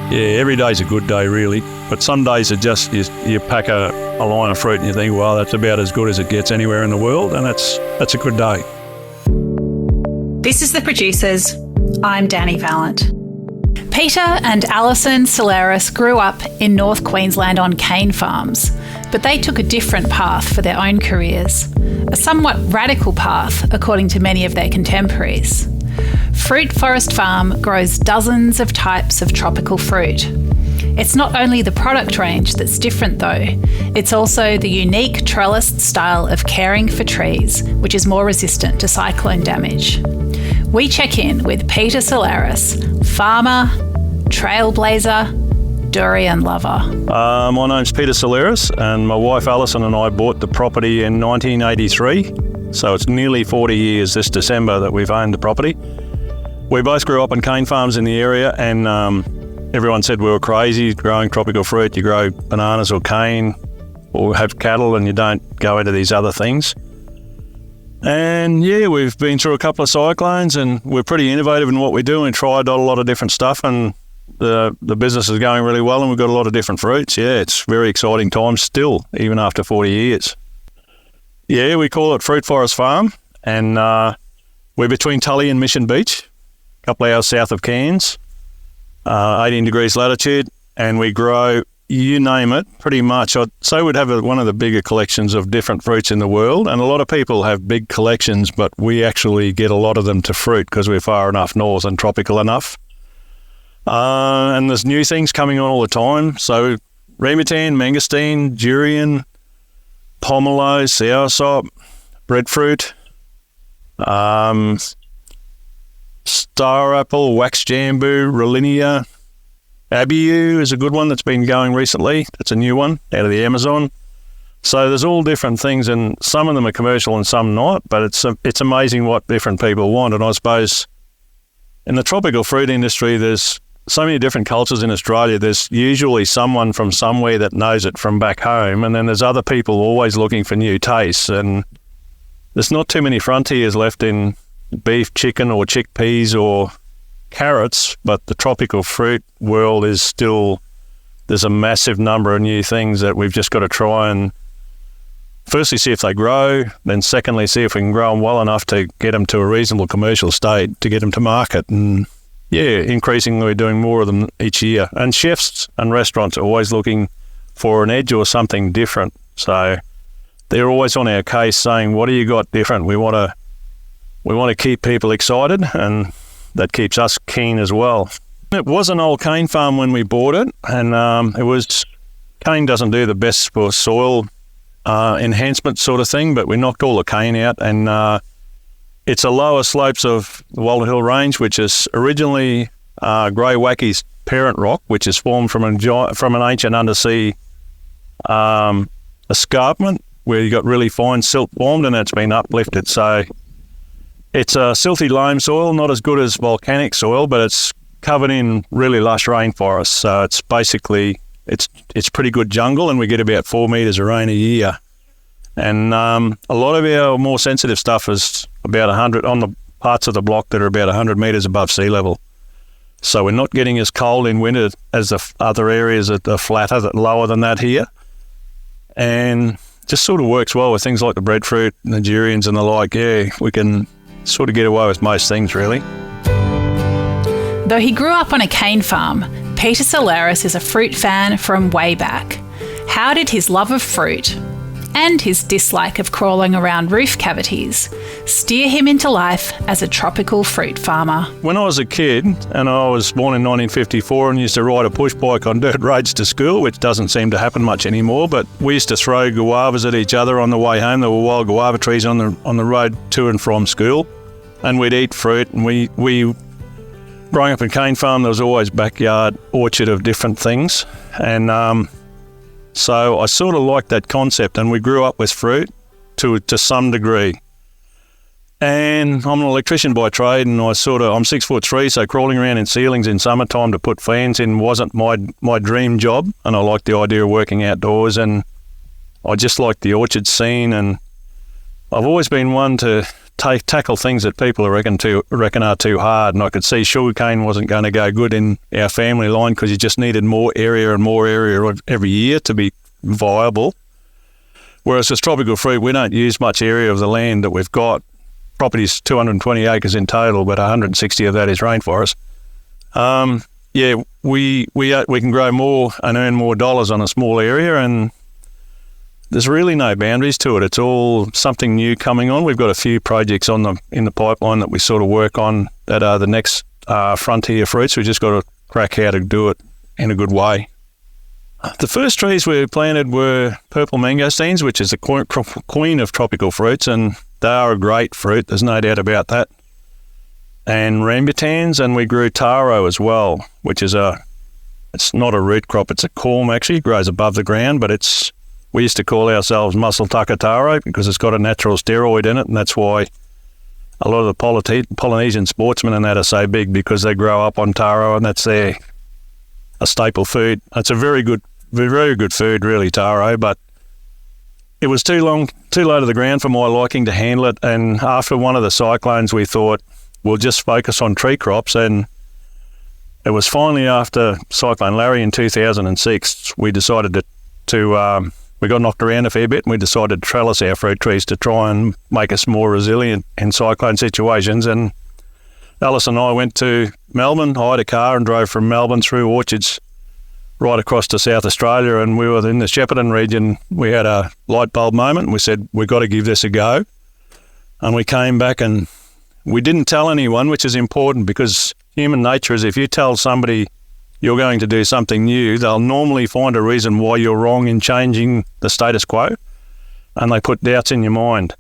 Yeah, every day's a good day, really. But some days are just, you pack a line of fruit and you think, well, that's about as good as it gets anywhere in the world, and that's a good day. This is The Producers. I'm Dani Valent. Peter and Alison Salleras grew up in North Queensland on cane farms, but they took a different path for their own careers, a somewhat radical path according to many of their contemporaries. Fruit Forest Farm grows dozens of types of tropical fruit. It's not only the product range that's different though, it's also the unique trellised style of caring for trees, which is more resistant to cyclone damage. We check in with Peter Salleras, farmer, trailblazer, durian lover. My name's Peter Salleras, and my wife Alison and I bought the property in 1983, so it's nearly 40 years this December that we've owned the property. We both grew up on cane farms in the area, and everyone said we were crazy growing tropical fruit. You grow bananas or cane or have cattle and you don't go into these other things. And yeah, we've been through a couple of cyclones and we're pretty innovative in what we do and tried a lot of different stuff, and the business is going really well and we've got a lot of different fruits. Yeah, it's very exciting times still, even after 40 years. Yeah, we call it Fruit Forest Farm, and we're between Tully and Mission Beach, a couple of hours south of Cairns, 18 degrees latitude, and we grow, you name it, pretty much. I'd say we'd have one of the bigger collections of different fruits in the world, and a lot of people have big collections, but we actually get a lot of them to fruit because we're far enough north and tropical enough. And there's new things coming on all the time. So rambutan, mangosteen, durian, pomelo, soursop, breadfruit, star apple, wax jambu, rollinia, abiu is a good one that's been going recently. That's a new one out of the Amazon. So there's all different things, and some of them are commercial and some not, but it's amazing what different people want. And I suppose in the tropical fruit industry, there's so many different cultures in Australia. There's usually someone from somewhere that knows it from back home, and then there's other people always looking for new tastes, and there's not too many frontiers left in beef, chicken or chickpeas or carrots, but the tropical fruit world is still, there's a massive number of new things that we've just got to try and firstly see if they grow, then secondly see if we can grow them well enough to get them to a reasonable commercial state to get them to market. And yeah, increasingly we're doing more of them each year. And chefs and restaurants are always looking for an edge or something different. So they're always on our case saying, what do you got different? We want to keep people excited, and that keeps us keen as well. It was an old cane farm when we bought it, and cane doesn't do the best for soil enhancement sort of thing, but we knocked all the cane out, and it's a lower slopes of the Walter Hill Range, which is originally Grey Wacky's parent rock, which is formed from an ancient undersea escarpment where you got really fine silt formed, and it's been uplifted. So it's a silty loam soil, not as good as volcanic soil, but it's covered in really lush rainforest. So it's basically, it's pretty good jungle, and we get about 4 metres of rain a year. And a lot of our more sensitive stuff is about 100 on the parts of the block that are about 100 metres above sea level. So we're not getting as cold in winter as the other areas that are flatter, that lower than that here. And just sort of works well with things like the breadfruit and the durians and the like. Yeah, we can sort of get away with most things, really. Though he grew up on a cane farm, Peter Salleras is a fruit fan from way back. How did his love of fruit and his dislike of crawling around roof cavities steer him into life as a tropical fruit farmer? When I was a kid, and I was born in 1954 and used to ride a push bike on dirt roads to school, which doesn't seem to happen much anymore, but we used to throw guavas at each other on the way home. There were wild guava trees on the road to and from school, and we'd eat fruit. And we growing up in cane farm, there was always backyard orchard of different things, and so I sort of liked that concept, and we grew up with fruit to some degree. And I'm an electrician by trade, and I'm 6'3", so crawling around in ceilings in summertime to put fans in wasn't my dream job, and I liked the idea of working outdoors, and I just liked the orchard scene, and I've always been one to tackle things that people reckon are too hard. And I could see sugarcane wasn't going to go good in our family line because you just needed more area and more area every year to be viable. Whereas as tropical fruit, we don't use much area of the land that we've got. Property's 220 acres in total, but 160 of that is rainforest. We can grow more and earn more dollars on a small area, and there's really no boundaries to it. It's all something new coming on. We've got a few projects in the pipeline that we sort of work on that are the next frontier fruits. We just got to crack how to do it in a good way. The first trees we planted were purple mangosteens, which is the queen of tropical fruits, and they are a great fruit. There's no doubt about that. And rambutans, and we grew taro as well, which is it's not a root crop, it's a corm actually. It grows above the ground, but we used to call ourselves muscle tucker taro because it's got a natural steroid in it, and that's why a lot of the Polynesian sportsmen and that are so big, because they grow up on taro and that's a staple food. It's a very good food, really, taro, but it was too low to the ground for my liking to handle it. And after one of the cyclones, we thought we'll just focus on tree crops. And it was finally after Cyclone Larry in 2006, we decided we got knocked around a fair bit, and we decided to trellis our fruit trees to try and make us more resilient in cyclone situations. And Alison and I went to Melbourne, hired a car and drove from Melbourne through orchards right across to South Australia, and we were in the Shepparton region. We had a light bulb moment, and we said, we've got to give this a go. And we came back and we didn't tell anyone, which is important, because human nature is if you tell somebody you're going to do something new, they'll normally find a reason why you're wrong in changing the status quo, and they put doubts in your mind.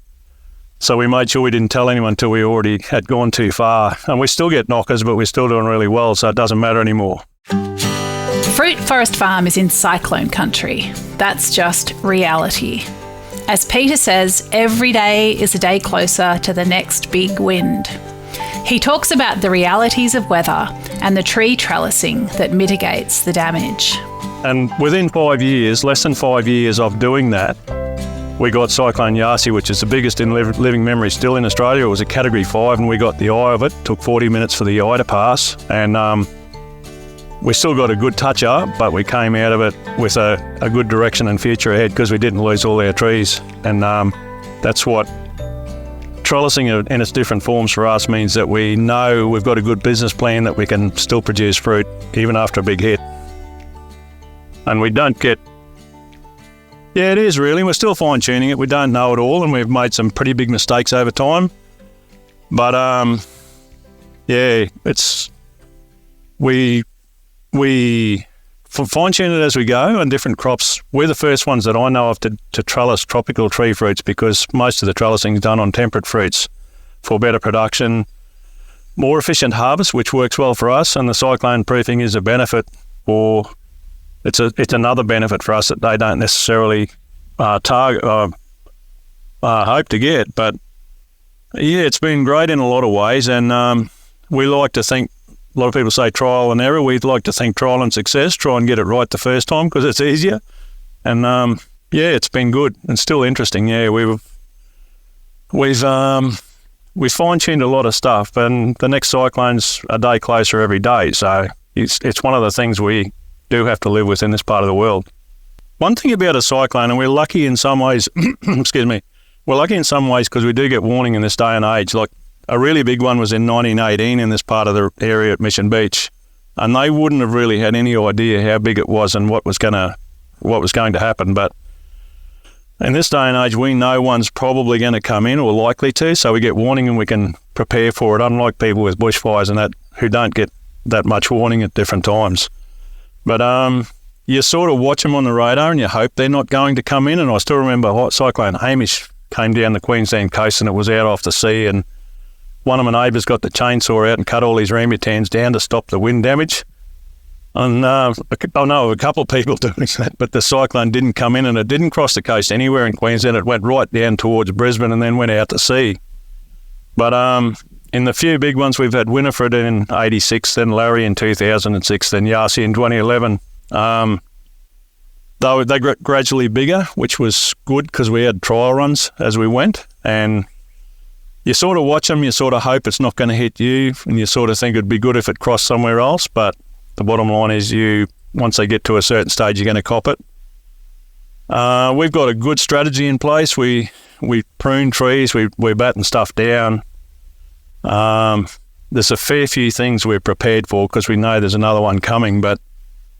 So we made sure we didn't tell anyone until we already had gone too far. And we still get knockers, but we're still doing really well, so it doesn't matter anymore. Fruit Forest Farm is in cyclone country. That's just reality. As Peter says, every day is a day closer to the next big wind. He talks about the realities of weather and the tree trellising that mitigates the damage. And within 5 years, less than 5 years of doing that, we got Cyclone Yasi, which is the biggest in living memory still in Australia. It was a Category 5, and we got the eye of it. It took 40 minutes for the eye to pass. And we still got a good touch up, but we came out of it with a good direction and future ahead because we didn't lose all our trees. And that's what trellising in its different forms for us means, that we know we've got a good business plan that we can still produce fruit even after a big hit. And we don't get... Yeah, it is really. We're still fine-tuning it. We don't know it all, and we've made some pretty big mistakes over time. But, it's... We fine-tune it as we go, and different crops. We're the first ones that I know of to trellis tropical tree fruits, because most of the trellising is done on temperate fruits for better production, more efficient harvest, which works well for us, and the cyclone proofing is a benefit for... It's another benefit for us that they don't necessarily target hope to get. But yeah, it's been great in a lot of ways, and we like to think. A lot of people say trial and error. We'd like to think trial and success. Try and get it right the first time because it's easier. And it's been good and still interesting. Yeah, we've fine-tuned a lot of stuff, and the next cyclone's a day closer every day. So it's one of the things we do have to live with in this part of the world. One thing about a cyclone, and we're lucky in some ways, excuse me, we're lucky in some ways because we do get warning in this day and age. Like a really big one was in 1918 in this part of the area at Mission Beach, and they wouldn't have really had any idea how big it was and what was going to happen. But in this day and age, we know one's probably going to come in or likely to, so we get warning and we can prepare for it, unlike people with bushfires and that who don't get that much warning at different times. But you sort of watch them on the radar and you hope they're not going to come in. And I still remember Cyclone Hamish came down the Queensland coast and it was out off the sea, and one of my neighbours got the chainsaw out and cut all these rambutans down to stop the wind damage. And I know a couple of people doing that, but the cyclone didn't come in and it didn't cross the coast anywhere in Queensland. It went right down towards Brisbane and then went out to sea. But in the few big ones, we've had Winifred in 86, then Larry in 2006, then Yasi in 2011. They got gradually bigger, which was good because we had trial runs as we went. And you sort of watch them, you sort of hope it's not going to hit you, and you sort of think it'd be good if it crossed somewhere else. But the bottom line is once they get to a certain stage, you're going to cop it. We've got a good strategy in place. We prune trees, we batten stuff down. There's a fair few things we're prepared for because we know there's another one coming. But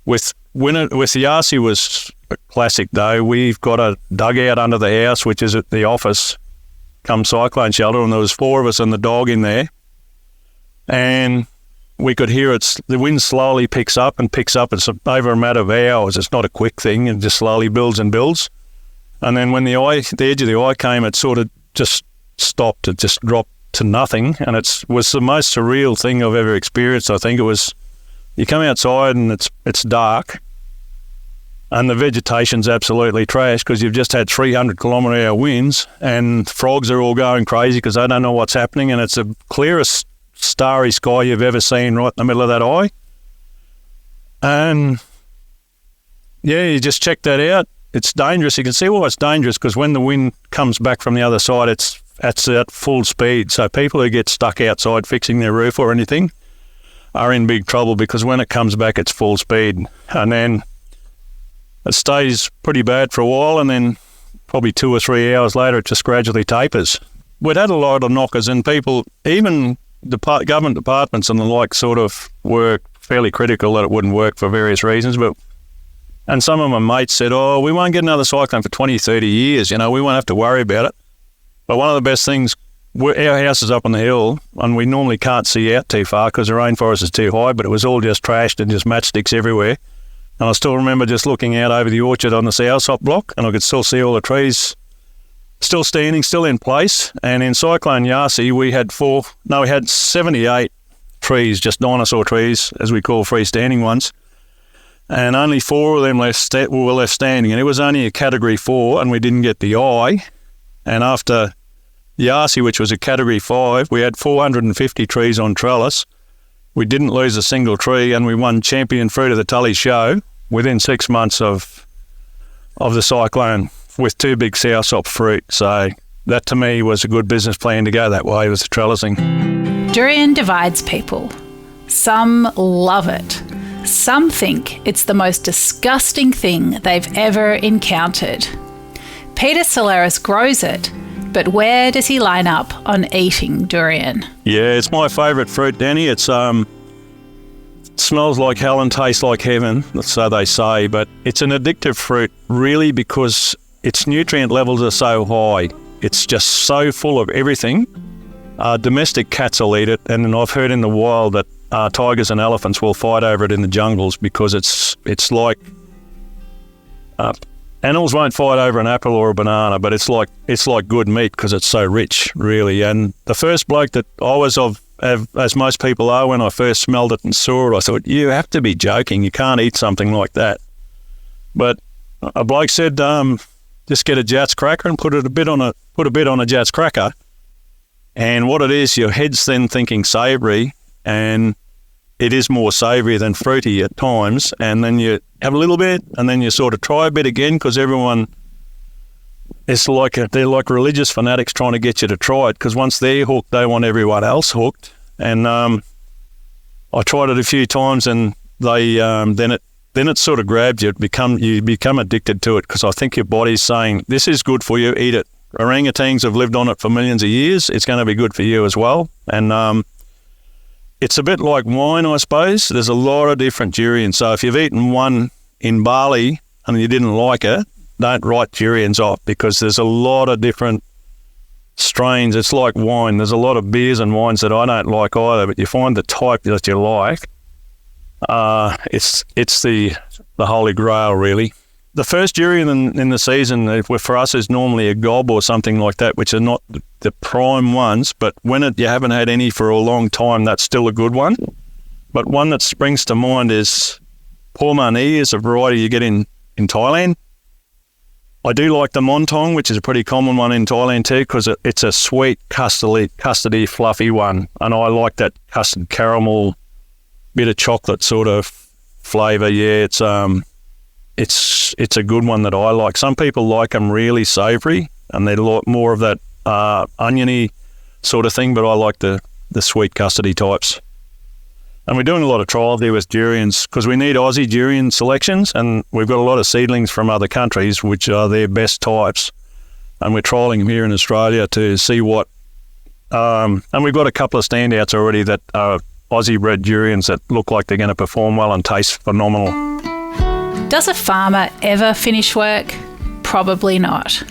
with the Yasi was a classic though. We've got a dugout under the house, which is at the office, come cyclone shelter, and there was 4 of us and the dog in there, and we could hear the wind slowly picks up. It's over a matter of hours. It's not a quick thing, and just slowly builds and builds. And then when the edge of the eye came, it sort of just stopped. It just dropped to nothing, and it was the most surreal thing I've ever experienced. I think it was, you come outside and it's dark, and the vegetation's absolutely trashed because you've just had 300 kilometre-hour winds, and frogs are all going crazy because they don't know what's happening, and it's the clearest starry sky you've ever seen right in the middle of that eye. And yeah, you just check that out. It's dangerous. You can see why it's dangerous, because when the wind comes back from the other side, it's at full speed. So people who get stuck outside fixing their roof or anything are in big trouble, because when it comes back, it's full speed. And then it stays pretty bad for a while, and then probably 2 or 3 hours later, it just gradually tapers. We'd had a lot of knockers, and people, even government departments and the like, sort of were fairly critical that it wouldn't work for various reasons. And some of my mates said, oh, we won't get another cyclone for 20, 30 years. We won't have to worry about it. But one of the best things, our house is up on the hill, and we normally can't see out too far because the rainforest is too high, but it was all just trashed and just matchsticks everywhere. And I still remember just looking out over the orchard on the Southsop block, and I could still see all the trees still standing, still in place. And in Cyclone Yasi, we had 78 trees, just dinosaur trees, as we call freestanding ones. And only 4 of them were left standing. And it was only a Category 4, and we didn't get the eye. And after Yasi, which was a Category 5, we had 450 trees on trellis. We didn't lose a single tree, and we won Champion Fruit of the Tully Show within 6 months of the cyclone with 2 big Southsop fruit. So that to me was a good business plan to go that way with the trellising. Durian divides people. Some love it. Some think it's the most disgusting thing they've ever encountered. Peter Salleras grows it, but where does he line up on eating durian? Yeah, it's my favourite fruit, Dani. It smells like hell and tastes like heaven, so they say, but it's an addictive fruit really because its nutrient levels are so high. It's just so full of everything. Domestic cats will eat it, and then I've heard in the wild that tigers and elephants will fight over it in the jungles because it's like animals won't fight over an apple or a banana, but it's like good meat because it's so rich, really. And the first bloke that I was as most people are, when I first smelled it and saw it, I thought, you have to be joking. You can't eat something like that. But a bloke said, just get a Jats cracker and put a bit on a Jats cracker. And what it is, your head's then thinking savoury, and it is more savoury than fruity at times. And then you have a little bit, and then you sort of try a bit again, because everyone, they're like religious fanatics trying to get you to try it, because once they're hooked, they want everyone else hooked. And I tried it a few times, and then it sort of grabbed you. You become addicted to it, because I think your body's saying, this is good for you, eat it. Orangutans have lived on it for millions of years. It's going to be good for you as well. And it's a bit like wine, I suppose. There's a lot of different durians. So if you've eaten one in Bali and you didn't like it, don't write durians off, because there's a lot of different strains. It's like wine. There's a lot of beers and wines that I don't like either, but you find the type that you like. It's the holy grail, really. The first durian in the season for us is normally a gob or something like that, which are not the prime ones, but when you haven't had any for a long time, that's still a good one. But one that springs to mind is Pormani, is a variety you get in Thailand. I do like the Montong, which is a pretty common one in Thailand too, because it's a sweet, custardy, fluffy one. And I like that custard caramel, bit of chocolate sort of flavour. Yeah, it's a good one that I like. Some people like them really savoury, and they like more of that oniony, sort of thing, but I like the sweet custardy types. And we're doing a lot of trial there with durians because we need Aussie durian selections, and we've got a lot of seedlings from other countries which are their best types. And we're trialling them here in Australia to see what... and we've got a couple of standouts already that are Aussie-bred durians that look like they're going to perform well and taste phenomenal. Does a farmer ever finish work? Probably not.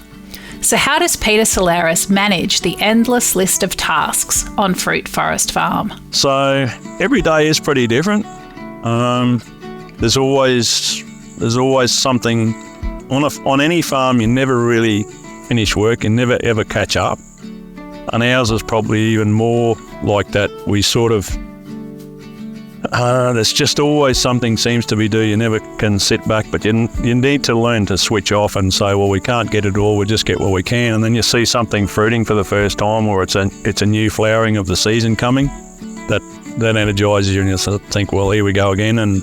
So how does Peter Salleras manage the endless list of tasks on Fruit Forest Farm? So every day is pretty different. There's always something on any farm. You never really finish work. You never ever catch up. And ours is probably even more like that. We sort of there's just always something seems to be due. You never can sit back, but you need to learn to switch off and say, well, we can't get it all, we'll just get what we can. And then you see something fruiting for the first time, or it's a new flowering of the season coming, that energises you, and you sort of think, well, here we go again. And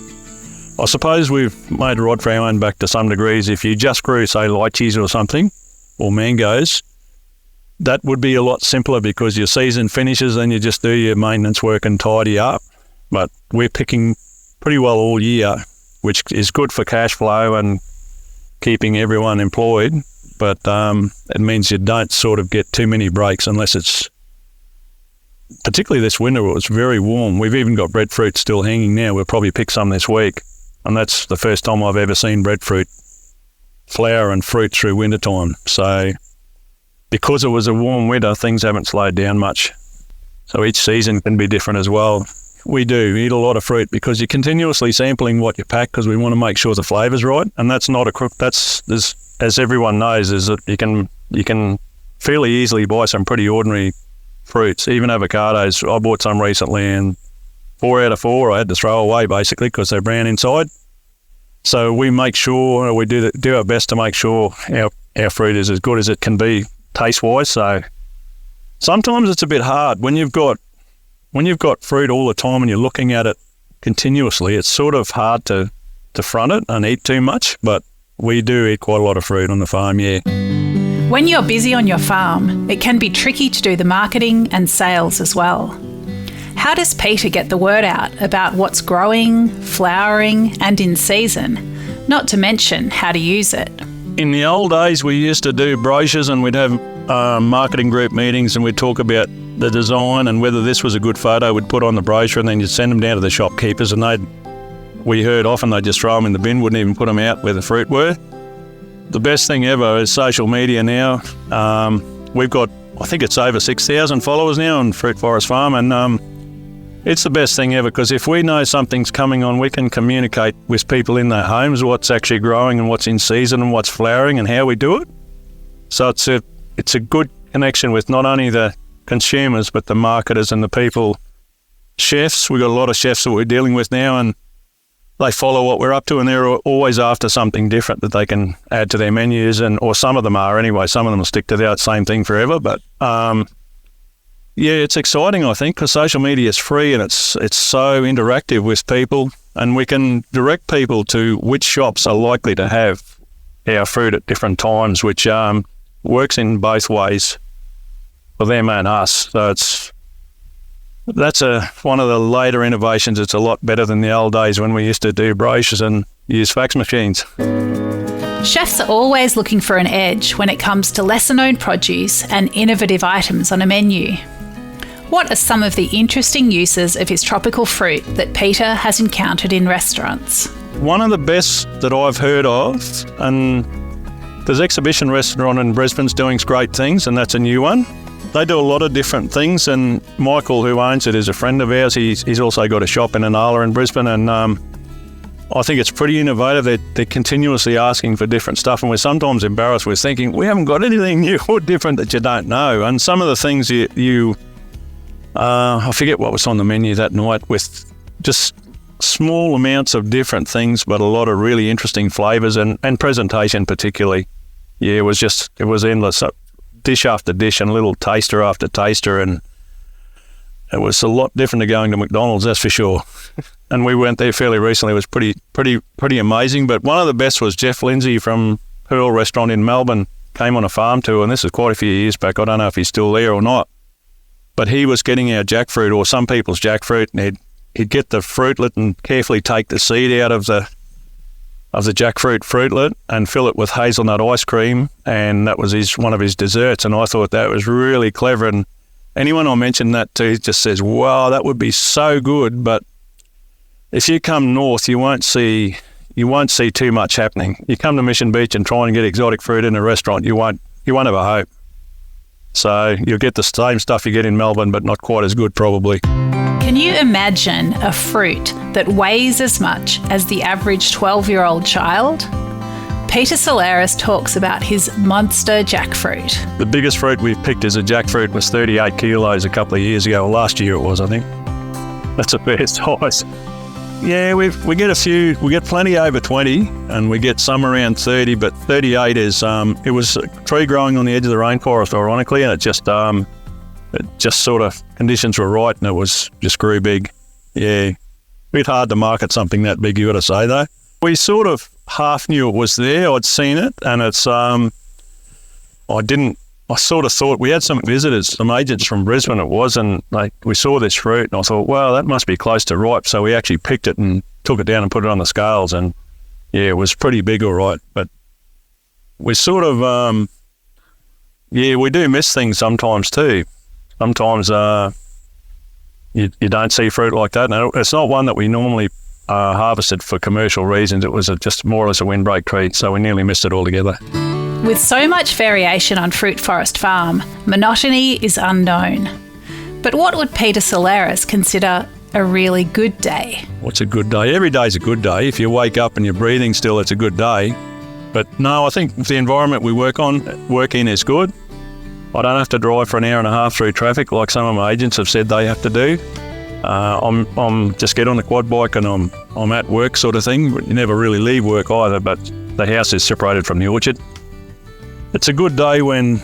I suppose we've made right for our own back to some degrees. If you just grew, say, lychees or something, or mangoes, that would be a lot simpler because your season finishes and you just do your maintenance work and tidy up. But we're picking pretty well all year, which is good for cash flow and keeping everyone employed. But it means you don't sort of get too many breaks unless it's, particularly this winter, it was very warm. We've even got breadfruit still hanging now. We'll probably pick some this week. And that's the first time I've ever seen breadfruit flower and fruit through wintertime. So because it was a warm winter, things haven't slowed down much. So each season can be different as well. We do eat a lot of fruit because you're continuously sampling what you pack because we want to make sure the flavour's right. And that's not as everyone knows, is that you can fairly easily buy some pretty ordinary fruits, even avocados. I bought some recently and 4 out of 4 I had to throw away basically because they're brown inside. So we make sure, we do our best to make sure our fruit is as good as it can be taste-wise. So sometimes it's a bit hard when you've got fruit all the time and you're looking at it continuously. It's sort of hard to front it and eat too much, but we do eat quite a lot of fruit on the farm, yeah. When you're busy on your farm, it can be tricky to do the marketing and sales as well. How does Peter get the word out about what's growing, flowering and in season, not to mention how to use it? In the old days, we used to do brochures and we'd have marketing group meetings and we'd talk about the design and whether this was a good photo we'd put on the brochure, and then you'd send them down to the shopkeepers and we heard often they'd just throw them in the bin, wouldn't even put them out where the fruit were. The best thing ever is social media now. We've got, I think it's over 6,000 followers now on Fruit Forest Farm, and it's the best thing ever because if we know something's coming on, we can communicate with people in their homes what's actually growing and what's in season and what's flowering and how we do it. So it's a good connection with not only the consumers but the marketers and the people. Chefs, we've got a lot of chefs that we're dealing with now, and they follow what we're up to, and they're always after something different that they can add to their menus, or some of them are anyway. Some of them will stick to the same thing forever. But yeah, it's exciting, I think, because social media is free and it's so interactive with people, and we can direct people to which shops are likely to have our fruit at different times, which works in both ways for them and us. So that's one of the later innovations. It's a lot better than the old days when we used to do brochures and use fax machines. Chefs are always looking for an edge when it comes to lesser-known produce and innovative items on a menu. What are some of the interesting uses of his tropical fruit that Peter has encountered in restaurants? One of the best that I've heard of, and there's Exhibition Restaurant in Brisbane's doing great things, and that's a new one. They do a lot of different things, and Michael, who owns it, is a friend of ours. He's also got a shop in Inala in Brisbane, and I think it's pretty innovative. They're continuously asking for different stuff, and we're sometimes embarrassed. We're thinking, we haven't got anything new or different that you don't know. And some of the things I forget what was on the menu that night, with just small amounts of different things, but a lot of really interesting flavours and presentation particularly. Yeah, it was endless. Dish after dish and little taster after taster, and it was a lot different to going to McDonald's, that's for sure. And we went there fairly recently. It was pretty amazing. But one of the best was Jeff Lindsay from Pearl Restaurant in Melbourne came on a farm tour, and this is quite a few years back. I don't know if he's still there or not. But he was getting our jackfruit, or some people's jackfruit, and he'd get the fruitlet and carefully take the seed out of the jackfruit fruitlet and fill it with hazelnut ice cream, and that was one of his desserts. And I thought that was really clever. And anyone I mention that to just says, wow, that would be so good. But if you come north, you won't see too much happening. You come to Mission Beach and try and get exotic fruit in a restaurant, you won't have a hope. So you'll get the same stuff you get in Melbourne, but not quite as good probably. Can you imagine a fruit that weighs as much as the average 12-year-old child? Peter Salleras talks about his monster jackfruit. The biggest fruit we've picked as a jackfruit was 38 kilos a couple of years ago, or last year it was, I think. That's a fair size. Yeah, we get a few. We get plenty over 20, and we get some around 30. But 38 is it was a tree growing on the edge of the rainforest, ironically, and it just sort of conditions were right, and it just grew big. Yeah, a bit hard to market something that big, you got to say though. We sort of half knew it was there. I'd seen it, and it's I sort of thought we had some visitors, some agents from Brisbane it was, and we saw this fruit and I thought, well, that must be close to ripe. So we actually picked it and took it down and put it on the scales, and yeah, it was pretty big, all right. But we sort of, we do miss things sometimes too. Sometimes you don't see fruit like that. And it's not one that we normally harvested for commercial reasons. It was just more or less a windbreak treat, so we nearly missed it altogether. With so much variation on Fruit Forest Farm, monotony is unknown. But what would Peter Salleras consider a really good day? What's a good day? Every day's a good day. If you wake up and you're breathing still, it's a good day. But no, I think the environment we work in is good. I don't have to drive for an hour and a half through traffic like some of my agents have said they have to do. I'm just get on the quad bike and I'm at work sort of thing. You never really leave work either, but the house is separated from the orchard. It's a good day when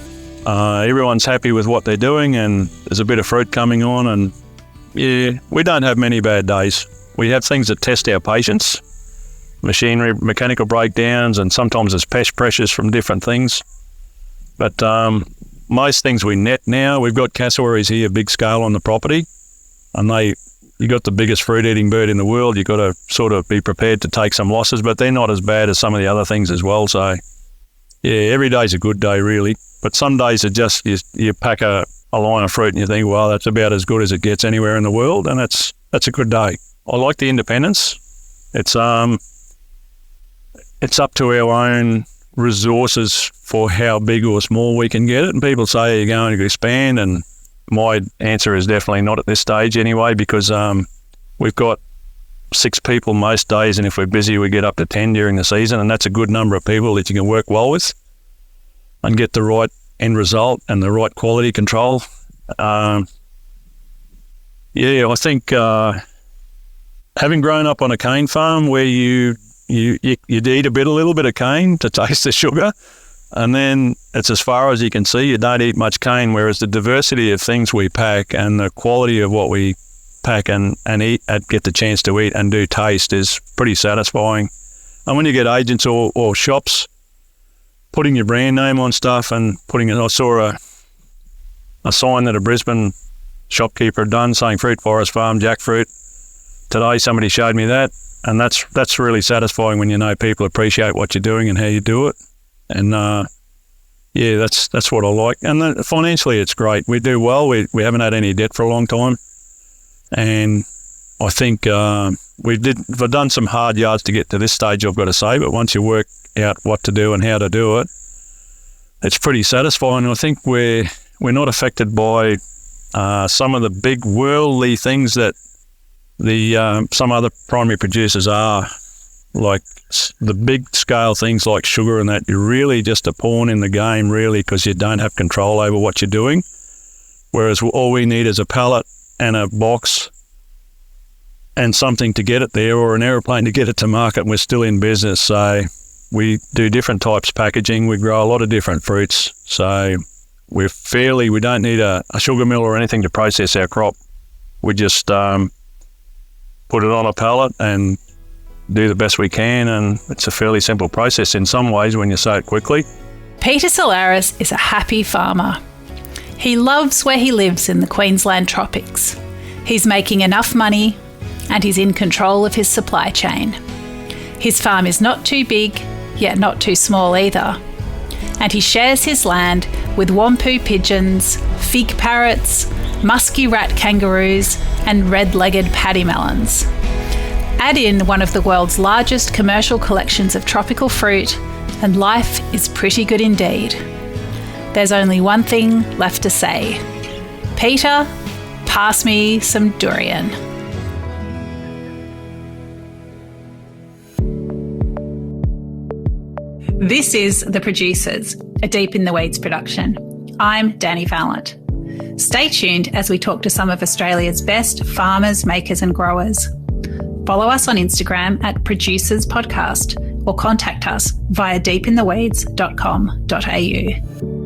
everyone's happy with what they're doing and there's a bit of fruit coming on, and yeah, we don't have many bad days. We have things that test our patience, machinery, mechanical breakdowns, and sometimes there's pest pressures from different things. But most things we net now. We've got cassowaries here, big scale on the property, and you got the biggest fruit-eating bird in the world. You've got to sort of be prepared to take some losses, but they're not as bad as some of the other things as well. So yeah, every day's a good day really, but some days are just you pack a line of fruit and you think, well, that's about as good as it gets anywhere in the world, and that's a good day. I like the independence. It's up to our own resources for how big or small we can get it, and people say, are you going to expand? And my answer is definitely not at this stage anyway, because we've got 6 people most days, and if we're busy we get up to 10 during the season, and that's a good number of people that you can work well with and get the right end result and the right quality control. I think having grown up on a cane farm where you eat a little bit of cane to taste the sugar, and then it's as far as you can see, you don't eat much cane, whereas the diversity of things we pack and the quality of what we pack and eat and get the chance to eat and do taste is pretty satisfying. And when you get agents or shops putting your brand name on stuff and putting it, I saw a sign that a Brisbane shopkeeper had done saying Fruit Forest Farm jackfruit. Today somebody showed me that, and that's really satisfying when you know people appreciate what you're doing and how you do it. And that's what I like. And then financially it's great. We do well. We haven't had any debt for a long time. And I think we've done some hard yards to get to this stage, I've got to say, but once you work out what to do and how to do it, it's pretty satisfying. I think we're not affected by some of the big worldly things that some other primary producers are, like the big scale things like sugar and that. You're really just a pawn in the game really, because you don't have control over what you're doing, whereas all we need is a pallet and a box and something to get it there, or an aeroplane to get it to market, and we're still in business. So we do different types of packaging. We grow a lot of different fruits. So we don't need a sugar mill or anything to process our crop. We just put it on a pallet and do the best we can, and it's a fairly simple process in some ways when you say it quickly. Peter Salleras is a happy farmer. He loves where he lives in the Queensland tropics. He's making enough money and he's in control of his supply chain. His farm is not too big, yet not too small either. And he shares his land with wampu pigeons, fig parrots, musky rat kangaroos and red-legged paddy melons. Add in one of the world's largest commercial collections of tropical fruit and life is pretty good indeed. There's only one thing left to say. Peter, pass me some durian. This is The Producers, a Deep in the Weeds production. I'm Dani Valent. Stay tuned as we talk to some of Australia's best farmers, makers and growers. Follow us on Instagram at Producers Podcast or contact us via deepintheweeds.com.au.